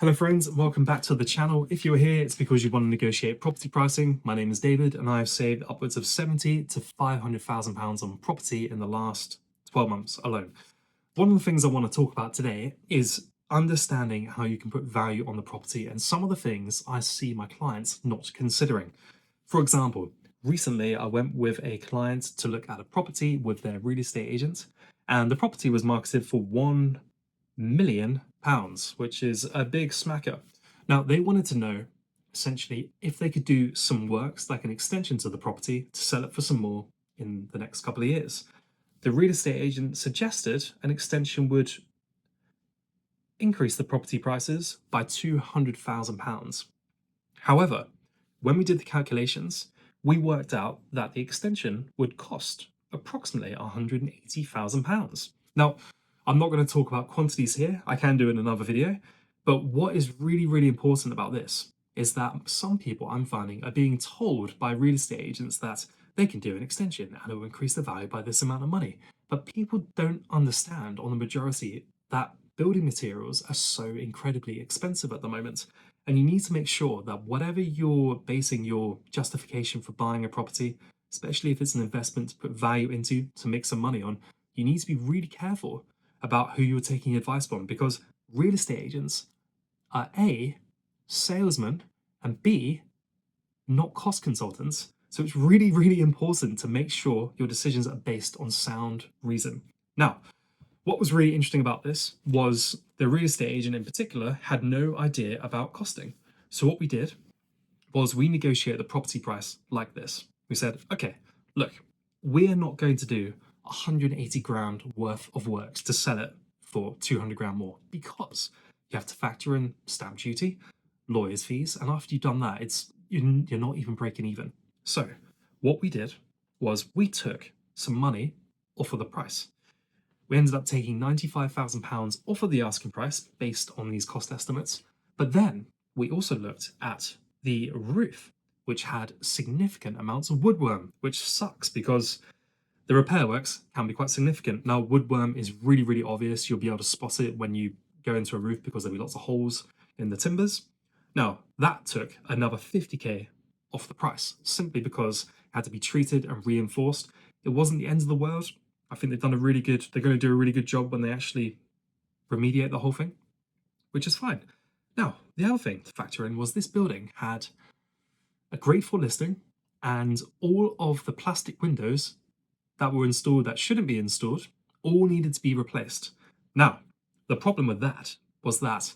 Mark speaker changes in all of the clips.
Speaker 1: Hello friends, welcome back to the channel. If you're here, it's because you want to negotiate property pricing. My name is David and I've saved upwards of 70 to 500,000 pounds on property in the last 12 months alone. One of the things I want to talk about today is understanding how you can put value on the property and some of the things I see my clients not considering. For example, recently I went with a client to look at a property with their real estate agent, and the property was marketed for £1 million, which is a big smacker. Now, they wanted to know essentially if they could do some works like an extension to the property to sell it for some more in the next couple of years. The real estate agent suggested an extension would increase the property prices by £200,000. However, when we did the calculations, we worked out that the extension would cost approximately £180,000. Now, I'm not going to talk about quantities here, I can do it in another video, but what is really important about this is that some people I'm finding are being told by real estate agents that they can do an extension and it will increase the value by this amount of money. But people don't understand on the majority that building materials are so incredibly expensive at the moment. And you need to make sure that whatever you're basing your justification for buying a property, especially if it's an investment to put value into to make some money on, you need to be really careful about who you're taking advice from, because real estate agents are A, salesmen, and B, not cost consultants. So it's really important to make sure your decisions are based on sound reason. Now, what was really interesting about this was the real estate agent in particular had no idea about costing. So what we did was we negotiated the property price like this. We said, okay, look, we're not going to do 180 grand worth of works to sell it for 200 grand more, because you have to factor in stamp duty, lawyers' fees, and after you've done that, you're not even breaking even. So what we did was we took some money off of the price. We ended up taking £95,000 off of the asking price based on these cost estimates. But then we also looked at the roof, which had significant amounts of woodworm, which sucks because the repair works can be quite significant. Now, woodworm is really obvious. You'll be able to spot it when you go into a roof because there'll be lots of holes in the timbers. Now, that took another 50k off the price, simply because it had to be treated and reinforced. It wasn't the end of the world. I think they're going to do a really good job when they actually remediate the whole thing, which is fine. Now, the other thing to factor in was this building had a grade 4 listing, and all of the plastic windows that were installed that shouldn't be installed all needed to be replaced. Now, the problem with that was that,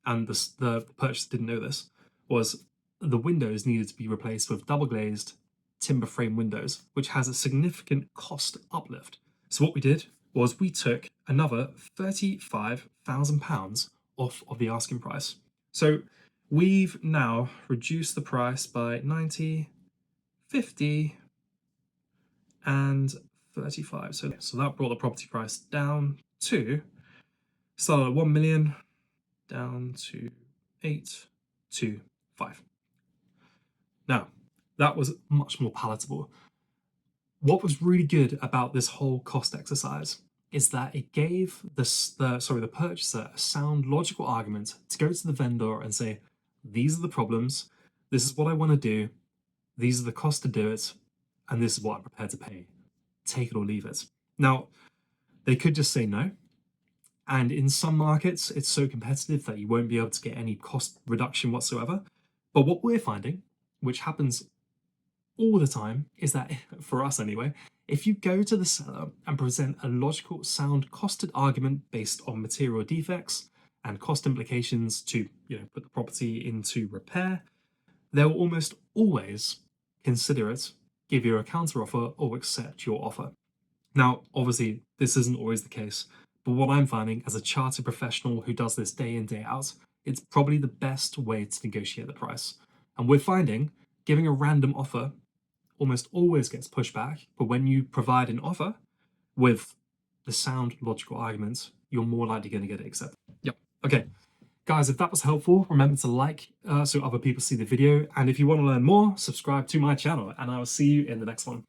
Speaker 1: and the purchaser didn't know this, was the windows needed to be replaced with double glazed timber frame windows, which has a significant cost uplift. So what we did was we took another £35,000 off of the asking price. So we've now reduced the price by 90, 50, and 35. So that brought the property price down to, started at 1 million, down to 825. Now, that was much more palatable. What was really good about this whole cost exercise is that it gave the purchaser a sound logical argument to go to the vendor and say, these are the problems, this is what I want to do, these are the costs to do it, and this is what I'm prepared to pay. Take it or leave it. Now, they could just say no. And in some markets, it's so competitive that you won't be able to get any cost reduction whatsoever. But what we're finding, which happens all the time, is that, for us anyway, if you go to the seller and present a logical, sound, costed argument based on material defects and cost implications to, put the property into repair, they'll almost always consider it, give you a counter offer, or accept your offer. Now, obviously, this isn't always the case, but what I'm finding as a chartered professional who does this day in, day out, it's probably the best way to negotiate the price. And we're finding giving a random offer almost always gets pushed back, but when you provide an offer with the sound logical arguments, you're more likely going to get it accepted. Yep. Okay. Guys, if that was helpful, remember to like so other people see the video. And if you want to learn more, subscribe to my channel, and I will see you in the next one.